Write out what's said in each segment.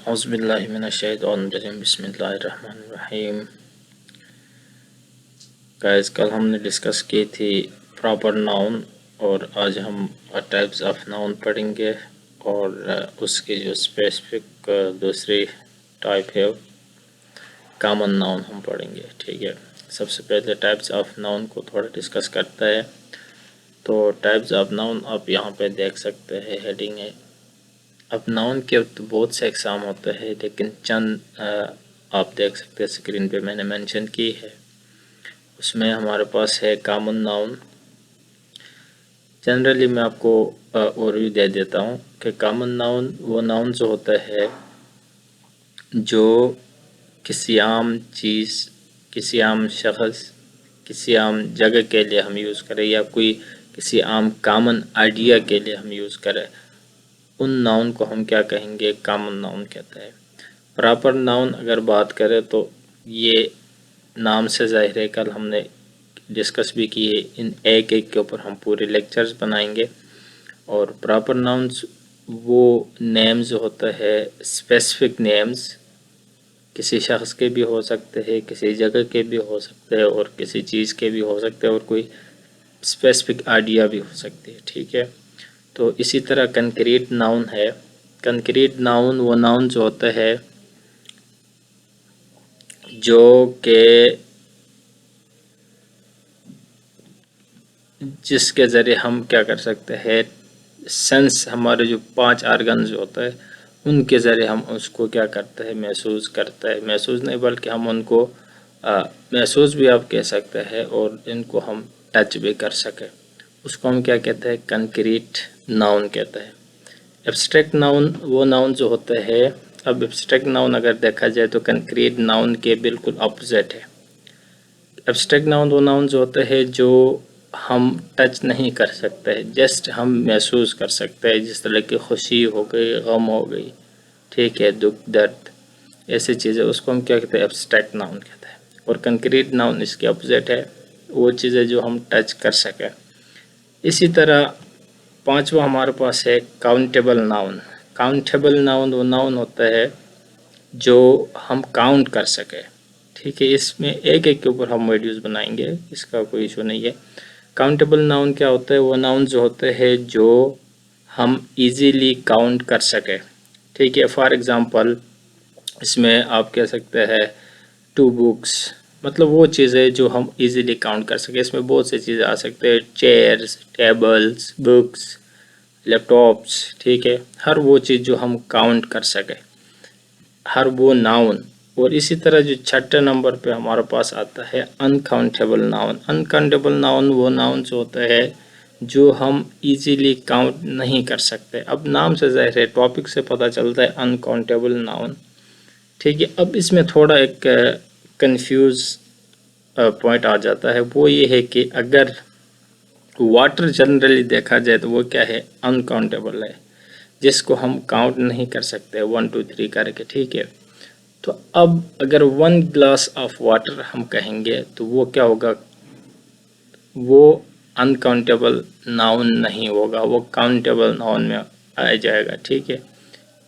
औज़ुबिल्लाहि मिनश्शैतानिर्रजीम बिस्मिल्लाहिर्रहमानिर्रहीम। गाइस, कल हमने डिस्कस की थी प्रॉपर नाउन और आज हम टाइप्स ऑफ नाउन पढ़ेंगे और उसकी जो स्पेसिफिक दूसरी टाइप है कॉमन नाउन हम पढ़ेंगे। ठीक है, सबसे पहले टाइप्स ऑफ नाउन को थोड़ा डिस्कस करते हैं। तो टाइप्स ऑफ नाउन आप यहाँ पे देख सकते हैं, हेडिंग है। अब नाउन के तो बहुत से एग्जाम होते हैं, लेकिन चंद आप देख सकते हैं स्क्रीन पे मैंने मेंशन की है। उसमें हमारे पास है कॉमन नाउन। जनरली मैं आपको ओवरव्यू दे देता हूँ कि कॉमन नाउन वो नाउन जो होता है जो किसी आम चीज़, किसी आम शख्स, किसी आम जगह के लिए हम यूज़ करें या कोई किसी आम कॉमन आइडिया के लिए हम यूज़ करें, उन नाउन को हम क्या कहेंगे, कॉमन नाउन कहते हैं। प्रॉपर नाउन अगर बात करें तो ये नाम से ज़ाहिर है, कल हमने डिस्कस भी किए, इन एक एक के ऊपर हम पूरे लेक्चर्स बनाएंगे। और प्रॉपर नाउन्स वो नेम्स होता है, स्पेसिफिक नेम्स, किसी शख्स के भी हो सकते हैं, किसी जगह के भी हो सकते हैं और किसी चीज़ के भी हो सकते हैं और कोई स्पेसिफिक आइडिया भी हो सकती है। ठीक है, तो इसी तरह कंक्रीट नाउन है। कंक्रीट नाउन वो नाउन जो होता है जो के जिसके ज़रिए हम क्या कर सकते हैं, सेंस, हमारे जो 5 आर्गन्स होता है उनके ज़रिए हम उसको क्या करते हैं, महसूस करते हैं। महसूस नहीं बल्कि हम उनको महसूस भी आप कह सकते हैं और इनको हम टच भी कर सकें, उसको हम क्या कहते हैं, कंक्रीट नाउन कहते हैं। एब्स्ट्रैक्ट नाउन वो नाउन जो होता है, अब एब्स्ट्रैक्ट नाउन अगर देखा जाए तो कंक्रीट नाउन के बिल्कुल अपोजिट है। एब्स्ट्रैक्ट नाउन वो नाउन जो होता है जो हम टच नहीं कर सकते, जस्ट हम महसूस कर सकते हैं, जिस तरह की खुशी हो गई, गम हो गई, ठीक है, दुख दर्द, ऐसी चीज़ें, उसको हम क्या कहते हैं, एब्स्ट्रैक्ट नाउन कहते हैं। और कंक्रीट नाउन इसके अपोजिट है, वो चीज़ें जो हम टच कर सकें। इसी तरह पांचवा हमारे पास है काउंटेबल नाउन। काउंटेबल नाउन वो नाउन होता है जो हम काउंट कर सकें। ठीक है, इसमें एक एक के ऊपर हम वीडियोस बनाएंगे, इसका कोई इशू नहीं है। काउंटेबल नाउन क्या होता है, वो नाउन जो होते हैं जो हम इजीली काउंट कर सकें। ठीक है, फॉर एग्जांपल इसमें आप कह सकते हैं 2 बुक्स, मतलब वो चीज़ें जो हम इजीली काउंट कर सकें। इसमें बहुत सी चीज़ें आ सकते हैं, चेयर्स, टेबल्स, बुक्स, लैपटॉप्स, ठीक है, हर वो चीज़ जो हम काउंट कर सकें, हर वो नाउन। और इसी तरह जो छठे नंबर पे हमारे पास आता है अनकाउंटेबल नाउन। अनकाउंटेबल नाउन वो नाउन जो होता है जो हम इजीली काउंट नहीं कर सकते। अब नाम से ज़ाहिर है, टॉपिक से पता चलता है अनकाउंटेबल नाउन। ठीक है, अब इसमें थोड़ा एक कंफ्यूज पॉइंट आ जाता है, वो ये है कि अगर वाटर जनरली देखा जाए तो वो क्या है, अनकाउंटेबल है, जिसको हम काउंट नहीं कर सकते 1 2 3 करके। ठीक है, तो अब अगर 1 ग्लास ऑफ वाटर हम कहेंगे तो वो क्या होगा, वो अनकाउंटेबल नाउन नहीं होगा, वो काउंटेबल नाउन में आ जाएगा। ठीक है,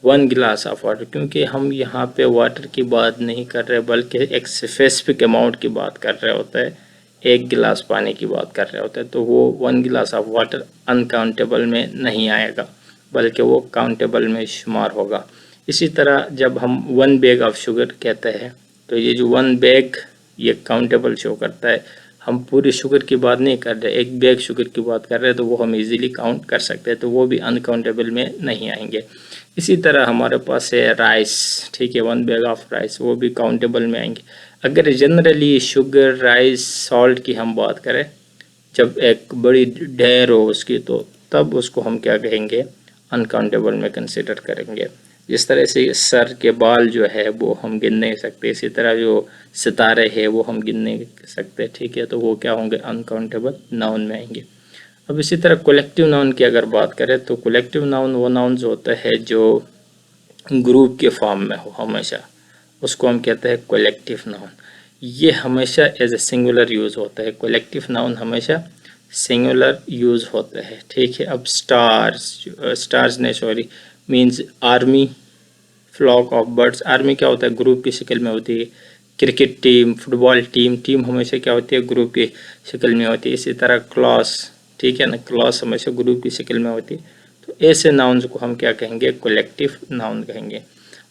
1 गिलास ऑफ वाटर, क्योंकि हम यहाँ पे वाटर की बात नहीं कर रहे बल्कि एक स्पेसिफिक अमाउंट की बात कर रहे होते हैं, 1 गिलास पानी की बात कर रहे होते हैं, तो वो 1 गिलास ऑफ वाटर अनकाउंटेबल में नहीं आएगा बल्कि वो काउंटेबल में शुमार होगा। इसी तरह जब हम 1 बैग ऑफ शुगर कहते हैं तो ये जो 1 बैग ये काउंटेबल शो करता है, हम पूरी शुगर की बात नहीं कर रहे, 1 बैग शुगर की बात कर रहे हैं, तो वो हम इजीली काउंट कर सकते हैं, तो वो भी अनकाउंटेबल में नहीं आएंगे। इसी तरह हमारे पास है राइस। ठीक है, 1 बैग ऑफ राइस, वो भी काउंटेबल में आएंगे। अगर जनरली शुगर, राइस, सॉल्ट की हम बात करें, जब एक बड़ी ढेर हो उसकी, तो तब उसको हम क्या कहेंगे, अनकाउंटेबल में कंसिडर करेंगे। जिस तरह से सर के बाल जो है वो हम गिन नहीं सकते, इसी तरह जो सितारे हैं वो हम गिन नहीं सकते। ठीक है, तो वो क्या होंगे, अनकाउंटेबल नाउन में आएंगे। अब इसी तरह कलेक्टिव नाउन की अगर बात करें तो कलेक्टिव नाउन वो नाउन जो होता है जो ग्रुप के फॉर्म में हो हमेशा, उसको हम कहते हैं कलेक्टिव नाउन। ये हमेशा एज ए सिंगुलर यूज़ होता है, कलेक्टिव नाउन हमेशा सिंगुलर यूज़ होता है। ठीक है, अब स्टार्स ने sorry means army, flock of birds. Army क्या होता है, ग्रुप की शक्ल में होती है। Cricket team, football team, team हमेशा क्या होती है, ग्रुप की शक्ल में होती है। इसी तरह क्लास, ठीक है ना, क्लास हमेशा ग्रुप की शक्ल में होती है। तो ऐसे नाउन्स को हम क्या कहेंगे, कलेक्टिव नाउन कहेंगे।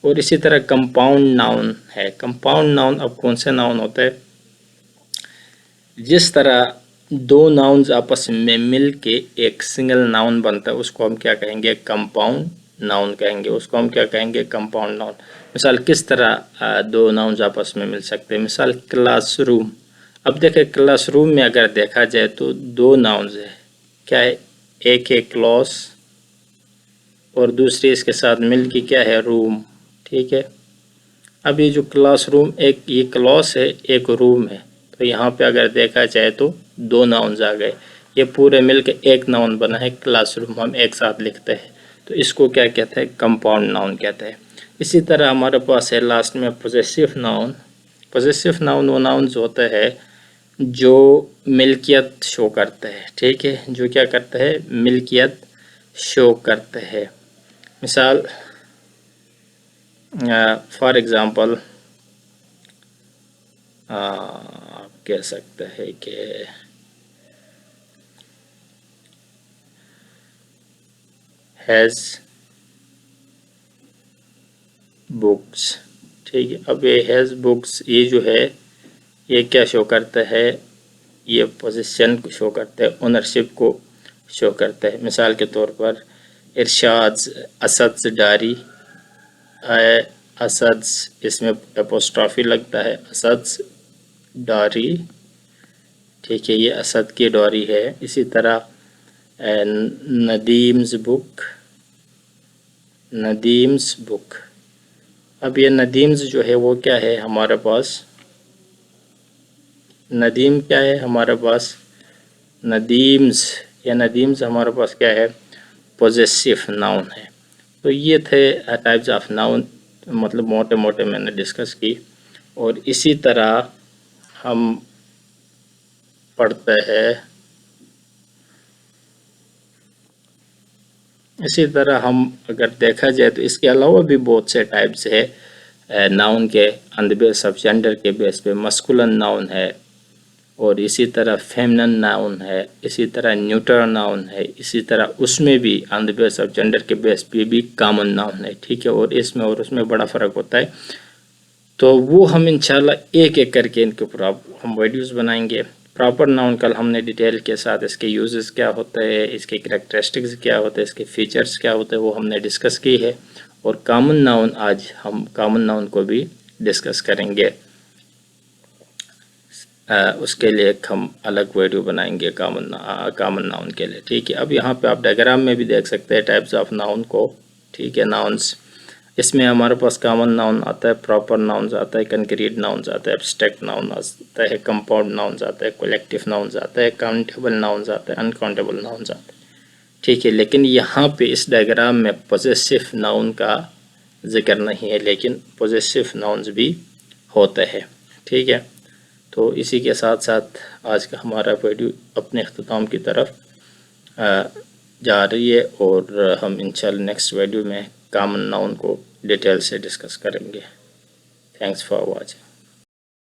और इसी तरह कंपाउंड नाउन है। कंपाउंड नाउन अब कौन से नाउन होता है, जिस तरह दो नाउन्स आपस में मिल के एक सिंगल नाउन बनता है उसको हम क्या कहेंगे, कंपाउंड नाउन कहेंगे। उसको हम क्या कहेंगे, कंपाउंड नाउन। मिसाल किस तरह दो नाउन्स आपस में मिल सकते हैं, मिसाल क्लासरूम। अब देखें क्लासरूम में अगर देखा जाए तो दो नाउन्स है, क्या है, एक है क्लास और दूसरी इसके साथ मिल के क्या है, रूम, ठीक है। अब ये जो क्लासरूम, एक ये क्लास है, एक रूम है, तो यहाँ पे अगर देखा जाए तो दो नाउन्स आ गए। ये पूरे मिलके एक नाउन बना है क्लासरूम, हम एक साथ लिखते हैं, तो इसको क्या कहते हैं, कंपाउंड नाउन कहते हैं। इसी तरह हमारे पास है लास्ट में पोजेसिव नाउन। पोजेसिव नाउन वो नाउन्स होते हैं जो मिल्कियत शो करते हैं, ठीक है, जो क्या करते हैं, मिल्कियत शो करते हैं। मिसाल फॉर एग्ज़ाम्पल आप कह सकते हैं कि हैज़ बुक्स, ठीक है। अब ये हैज़ बुक्स, ये जो है ये क्या शो करता है, ये पोजीशन को शो करता है, ओनरशिप को शो करता है। मिसाल के तौर पर इरशाद असद डारी, असद, इसमें एपोस्ट्रॉफी लगता है, असद डारी, ठीक है, ये असद की डायरी है। इसी तरह नदीम्स बुक, नदीम्स बुक। अब ये नदीम्स जो है वो क्या है हमारे पास, नदीम क्या है हमारे पास, नदीम्स, या नदीम्स हमारे पास क्या है, पोजेसिव नाउन है। तो ये थे टाइप्स ऑफ नाउन, मतलब मोटे मोटे मैंने डिस्कस की। और इसी तरह हम पढ़ते हैं, इसी तरह हम अगर देखा जाए तो इसके अलावा भी बहुत से टाइप्स है नाउन के, on the base of gender के बेस पे मस्कुलिन नाउन है, और इसी तरह फेमिनिन नाउन है, इसी तरह न्यूट्रल नाउन है, इसी तरह उसमें भी on the base of gender के बेस पे भी कॉमन नाउन है, ठीक है। और इसमें और उसमें बड़ा फ़र्क होता है। तो वो हम इंशाल्लाह एक एक करके इनके ऊपर हम वीडियोस बनाएंगे। प्रॉपर नाउन कल हमने डिटेल के साथ इसके यूजेस क्या होते हैं, इसके कैरेक्टरिस्टिक्स क्या होते हैं, इसके फीचर्स क्या होते हैं, वो हमने डिस्कस की है। और कॉमन नाउन आज हम कॉमन नाउन को भी डिस्कस करेंगे। उसके लिए एक हम अलग वीडियो बनाएंगे कॉमन नाउन के लिए, ठीक है। अब यहाँ पे आप डायग्राम में भी देख सकते हैं टाइप्स ऑफ नाउन को, ठीक है, नाउन्स। इसमें हमारे पास कॉमन नाउन आता है, प्रॉपर नाउन्स आता है, कंक्रीट नाउन्स आता है, एब्स्ट्रैक्ट नाउन आता है, कंपाउंड नाउन्स आता है, कलेक्टिव नाउन्स आता है, काउंटेबल नाउन्स आता है, अनकाउंटेबल नाउन्स आता है, ठीक है। लेकिन यहाँ पे इस डायग्राम में पोजेसिव नाउन का जिक्र नहीं है, लेकिन पोजेसिव नाउन्स भी होते हैं, ठीक है। तो इसी के साथ साथ आज का हमारा वीडियो अपने अख्ताम की तरफ जा रही है, और हम इंशाल्लाह नेक्स्ट वीडियो में कॉमन नाउन को डिटेल से डिस्कस करेंगे। Thanks for watching.